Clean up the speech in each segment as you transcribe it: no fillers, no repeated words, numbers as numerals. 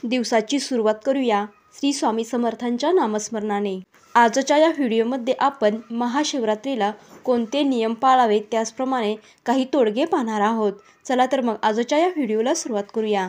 दिवसाची सुरुवात करूया श्री स्वामी समर्थांच्या नामस्मरणाने। आजच्या या व्हिडिओमध्ये आपण महाशिवरात्रीला कोणते नियम पाळावे त्याचप्रमाणे काही तोडगे पाहणार आहोत। चला तर मग आजच्या या व्हिडिओला सुरुवात करूया।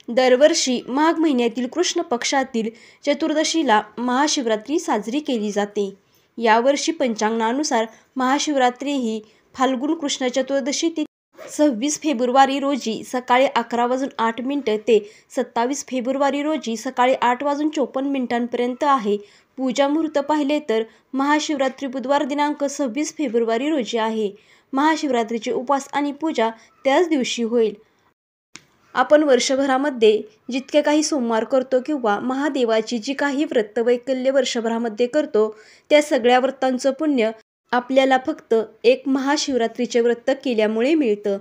दरवर्षी माघ महिन्यातील कृष्ण पक्षातील चतुर्दशीला महाशिवरात्री साजरी केली जाते। यावर्षी पंचांगानुसार महाशिवरात्री ही फाल्गुन कृष्ण चतुर्दशी तिथी 26 फेब्रुवारी रोजी सकाळी 11:08 ते 27 फेब्रुवारी रोजी सकाळी 8:54 पर्यंत आहे। पूजा मुहूर्त पाहिले तर महाशिवरात्री बुधवार दिनांक 26 फेब्रुवारी रोजी आहे। महाशिवरात्रीचे उपवास आणि पूजा त्याच दिवशी होईल। आपण वर्षभरामध्ये जितके काही सोमवार करतो किंवा महादेवाची जी काही व्रत वैकल्य वर्षभरामध्ये करतो त्या सगळ्या व्रतांचं पुण्य आपल्याला फक्त एक महाशिवरात्रीचे व्रत केल्यामुळे मिळतं।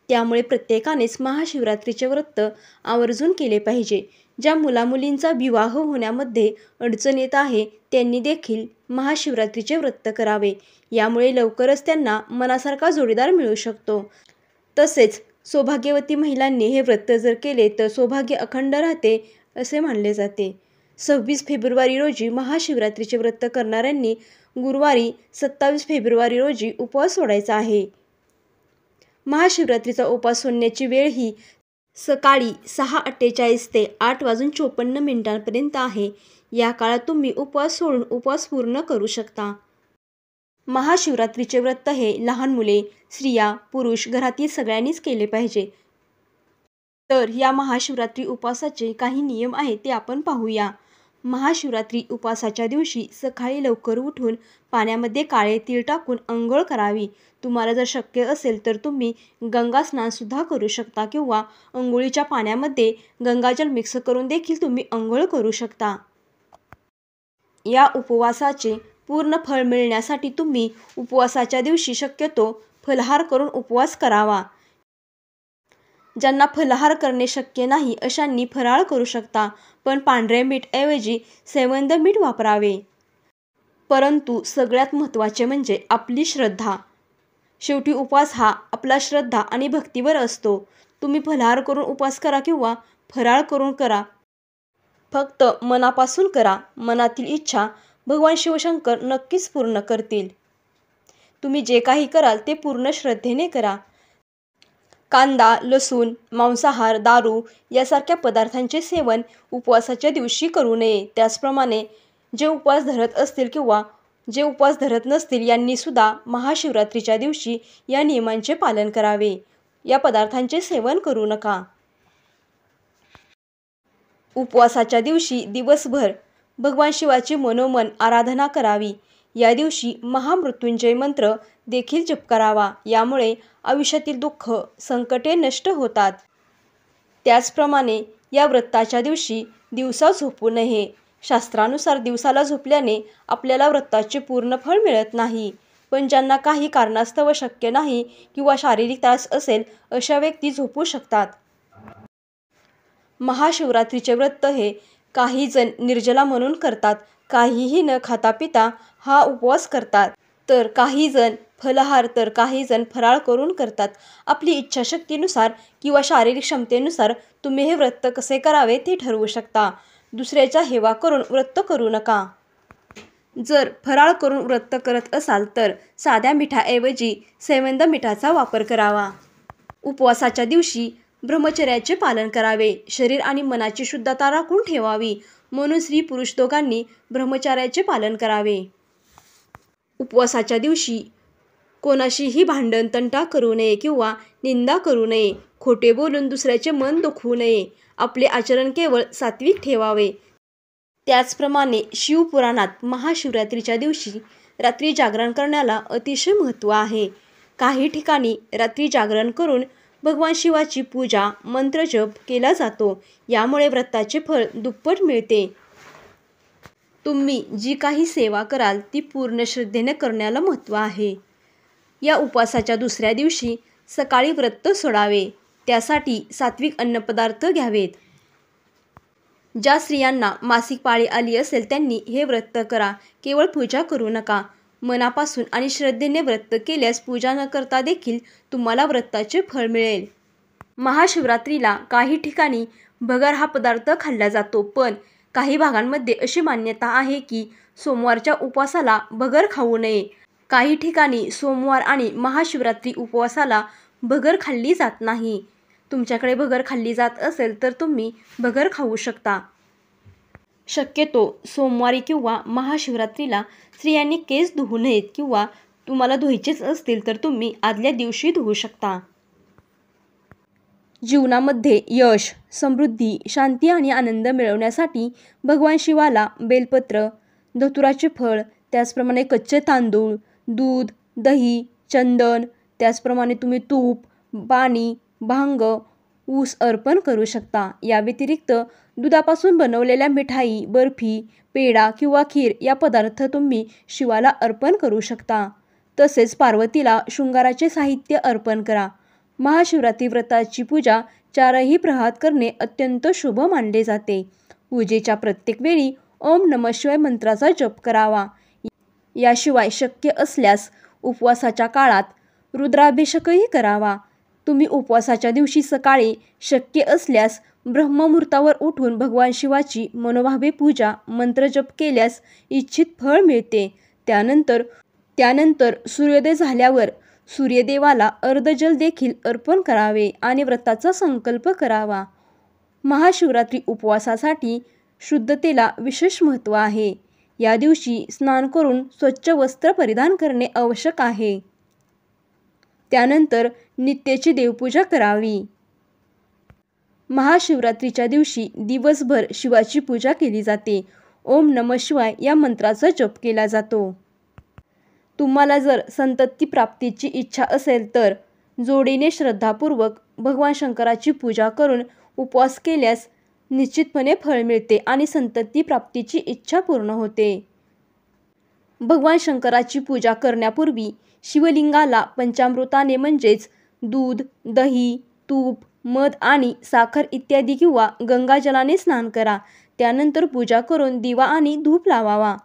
त्यामुळे प्रत्येकानेच महाशिवरात्रीचे व्रत आवर्जून केले पाहिजे। ज्या मुलामुलींचा विवाह होण्यामध्ये अडचण येत आहे त्यांनी देखील महाशिवरात्रीचे व्रत करावे। यामुळे लवकरच त्यांना मनासारखा जोडीदार मिळू शकतो। तसेच सौभाग्यवती महिलांनी हे व्रत जर केले तर सौभाग्य अखंड राहते असे मानले जाते। 26 फेब्रुवारी रोजी महाशिवरात्रीचे व्रत करणाऱ्यांनी गुरुवारी 27 फेब्रुवारी रोजी उपवास सोडायचा आहे। महाशिवरात्रीचा उपवास सोडण्याची वेळ ही सकाळी 6:48 ते 8:54 पर्यंत आहे। या काळात तुम्ही उपवास सोडून उपवास पूर्ण करू शकता। महाशिवरात्रीचे व्रत हे लहान मुले, स्त्रिया, पुरुष घरातील सगळ्यांनीच केले पाहिजे। तर या महाशिवरात्री उपवासाचे काही नियम आहेत ते आपण पाहूया। महाशिवरात्री उपवासाच्या दिवशी सकाळी लवकर उठून पाण्यामध्ये काळे तीळ टाकून अंघोळ करावी। तुम्हाला जर शक्य असेल तर तुम्ही गंगा स्नान सुद्धा करू शकता किंवा अंघोळीच्या पाण्यामध्ये गंगाजल मिक्स करून देखील तुम्ही अंघोळ करू शकता। या उपवासाचे पूर्ण फळ मिळण्यासाठी तुम्ही उपवासाच्या दिवशी शक्यतो फलाहार करून उपवास करावा। ज्यांना फलाहार करणे शक्य नाही अशांनी फराळ करू शकता, पण पांढरे मीठ ऐवजी सेवंद मीठ वापरावे। परंतु सगळ्यात महत्त्वाचे म्हणजे आपली श्रद्धा। शेवटी उपवास हा आपला श्रद्धा आणि भक्तीवर असतो। तुम्ही फलाहार करून उपवास करा किंवा फराळ करून करा, फक्त मनापासून करा। मनातील इच्छा भगवान शिवशंकर नक्कीच पूर्ण करतील। तुम्ही जे काही कराल ते पूर्ण श्रद्धेने करा। कांदा, लसूण, मांसाहार, दारू यासारख्या पदार्थांचे सेवन उपवासाच्या दिवशी करू नये। त्याचप्रमाणे जे उपवास धरत असतील किंवा जे उपवास धरत नसतील यांनी सुद्धा महाशिवरात्रीच्या दिवशी या नियमांचे पालन करावे। या पदार्थांचे सेवन करू नका। उपवासाच्या दिवशी दिवसभर भगवान शिवाची मनोमन आराधना करावी। या दिवशी महामृत्युंजय मंत्र देखील जप करावा। यामुळे आयुष्यातील दुःख, संकटे नष्ट होतात। त्याचप्रमाणे या व्रताच्या दिवशी दिवसा झोपू नये। शास्त्रानुसार दिवसाला झोपल्याने आपल्याला व्रताचे पूर्ण फळ मिळत नाही, पण ज्यांना काही कारणास्तव शक्य नाही किंवा शारीरिक त्रास असेल अशा व्यक्ती झोपू शकतात। महाशिवरात्रीचे व्रत हे काही जण निर्जला म्हणून करतात, काहीही न खाता पिता हा उपवास करतात, तर काही जण फलाहार तर काही जण फराळ करून करतात। आपली इच्छाशक्तीनुसार किंवा शारीरिक क्षमतेनुसार तुम्ही हे व्रत कसे करावे ते ठरवू शकता। दुसऱ्याचा हेवा करून व्रत करू नका। जर फराळ करून व्रत करत असाल तर साध्या मिठाऐवजी सेवंद मिठाचा वापर करावा। उपवासाच्या दिवशी ब्रह्मचर्याचे पालन करावे। शरीर आणि मनाची शुद्धता राखून ठेवावी, म्हणून स्त्री पुरुष दोघांनी ब्रह्मचर्याचे पालन करावे। उपवासाच्या दिवशी कोणाशीही भांडण तंटा करू नये किंवा निंदा करू नये। खोटे बोलून दुसऱ्याचे मन दुखवू नये। आपले आचरण केवळ सात्विक ठेवावे। त्याचप्रमाणे शिवपुराणात महाशिवरात्रीच्या दिवशी रात्री जागरण करण्याला अतिशय महत्त्व आहे। काही ठिकाणी रात्री जागरण करून भगवान शिवाची पूजा, मंत्रजप केला जातो। यामुळे व्रताचे फळ दुप्पट मिळते। तुम्ही जी काही सेवा कराल ती पूर्ण श्रद्धेने करण्याला महत्त्व आहे। या उपवासाच्या दुसऱ्या दिवशी सकाळी व्रत सोडावे। त्यासाठी सात्विक अन्नपदार्थ घ्यावेत। ज्या स्त्रियांना मासिक पाळी आली असेल त्यांनी हे व्रत करा, केवळ पूजा करू नका। मनापासून आणि श्रद्धेने व्रत केल्यास पूजा न करता देखील तुम्हाला व्रताचे फळ मिळेल। महाशिवरात्रीला काही ठिकाणी भगर हा पदार्थ खाल्ला जातो, पण काही भागांमध्ये अशी मान्यता आहे की सोमवारच्या उपवासाला भगर खाऊ नये. काही ठिकाणी सोमवार आणि महाशिवरात्री उपवासाला भगर खाल्ली जात नाही. तुमच्याकडे भगर खाल्ली जात असेल तर तुम्ही भगर खाऊ शकता. शक्यतो सोमवारी किंवा महाशिवरात्रीला स्त्रियांनी केस धुवू नयेत किंवा तुम्हाला धुवायचेच असतील तर तुम्ही आदल्या दिवशी धुवू शकता. जीवनामध्ये यश, समृद्धी, शांती आणि आनंद मिळवण्यासाठी भगवान शिवाला बेलपत्र, धतुराचे फळ, त्याचप्रमाणे कच्चे तांदूळ, दूध, दही, चंदन, त्याचप्रमाणे तुम्ही तूप, पाणी, भांग, ऊस अर्पण करू शकता. या व्यतिरिक्त दुधापासून बनवलेल्या मिठाई, बर्फी, पेढा किंवा खीर या पदार्थ तुम्ही शिवाला अर्पण करू शकता. तसेच पार्वतीला शृंगाराचे साहित्य अर्पण करा. महाशिवरात्री व्रताची पूजा 4ही प्रहार करणे अत्यंत शुभ मानले जाते. पूजेच्या प्रत्येक वेळी ओम नमः शिवाय मंत्राचा जप करावा. याशिवाय शक्य असल्यास उपवासाच्या काळात रुद्राभिषेकही करावा. तुम्ही उपवासाच्या दिवशी सकाळी शक्य असल्यास ब्रह्ममुहूर्तावर उठून भगवान शिवाची मनोभावे पूजा, मंत्रजप केल्यास इच्छित फळ मिळते. त्यानंतर सूर्योदय झाल्यावर सूर्यदेवाला अर्धजल देखील अर्पण करावे आणि व्रताचा संकल्प करावा. महाशिवरात्री उपवासासाठी शुद्धतेला विशेष महत्त्व आहे. या दिवशी स्नान करून स्वच्छ वस्त्र परिधान करणे आवश्यक आहे. त्यानंतर नित्याची देवपूजा करावी. महाशिवरात्रीच्या दिवशी दिवसभर शिवाची पूजा केली जाते. ओम नमः शिवाय या मंत्राचा जप केला जातो. तुम्हाला जर संतती प्राप्तीची इच्छा असेल तर जोडीने श्रद्धापूर्वक भगवान शंकराची पूजा करून उपवास केल्यास निश्चितपणे फळ मिळते आणि संतती प्राप्तीची इच्छा पूर्ण होते. भगवान शंकराची पूजा करण्यापूर्वी शिवलिंगाला पंचामृताने म्हणजेच दूध, दही, तूप, मध आणि साखर इत्यादी किंवा गंगाजलाने स्नान करा. त्यानंतर पूजा करून दिवा आणि धूप लावावा.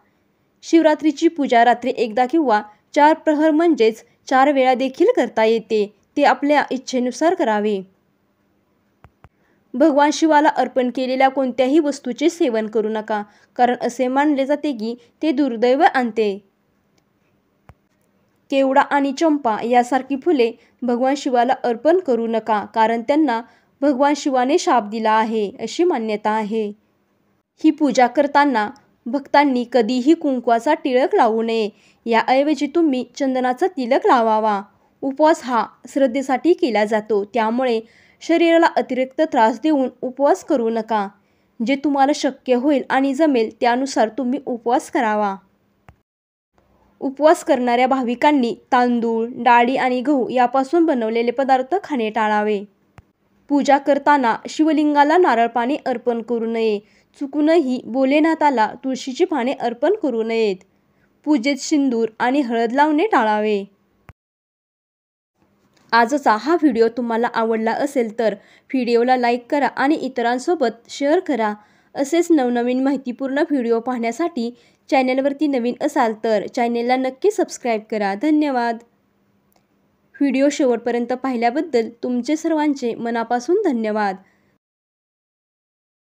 शिवरात्रीची पूजा रात्री एकदा किंवा 4 प्रहर म्हणजेच 4 वेळा देखील करता येते. ते आपल्या इच्छेनुसार करावे. भगवान शिवाला अर्पण केलेल्या कोणत्याही वस्तूचे सेवन करू नका, कारण असे मानले जाते की ते दुर्दैव आणते. केवडा आणि चंपा यासारखी फुले भगवान शिवाला अर्पण करू नका, कारण त्यांना भगवान शिवाने शाप दिला आहे अशी मान्यता आहे. ही पूजा करताना भक्तांनी कधीही कुंकवाचा टिळक लावू नये. याऐवजी तुम्ही चंदनाचा तिलक लावावा. उपवास हा श्रद्धेसाठी केला जातो, त्यामुळे शरीराला अतिरिक्त त्रास देऊन उपवास करू नका. जे तुम्हाला शक्य होईल आणि जमेल त्यानुसार तुम्ही उपवास करावा. उपवास करणाऱ्या भाविकांनी तांदूळ, डाळी आणि गहू यापासून बनवलेले पदार्थ खाणे टाळावे. पूजा करताना शिवलिंगाला नारळ पाणी अर्पण करू नये. चुकूनही भोलेनाथाला तुळशीची पाने अर्पण करू नयेत. पूजेत सिंदूर आणि हळद लावणे टाळावे. आजचा हा व्हिडिओ तुम्हाला आवडला असेल तर व्हिडिओला लाईक करा आणि इतरांसोबत शेअर करा. असेच नवनवीन माहितीपूर्ण व्हिडिओ पाहण्यासाठी चॅनलवरती नवीन असाल तर चॅनलला नक्की सबस्क्राईब करा. धन्यवाद. व्हिडिओ शेवटपर्यंत पाहिल्याबद्दल तुमचे सर्वांचे मनापासून धन्यवाद.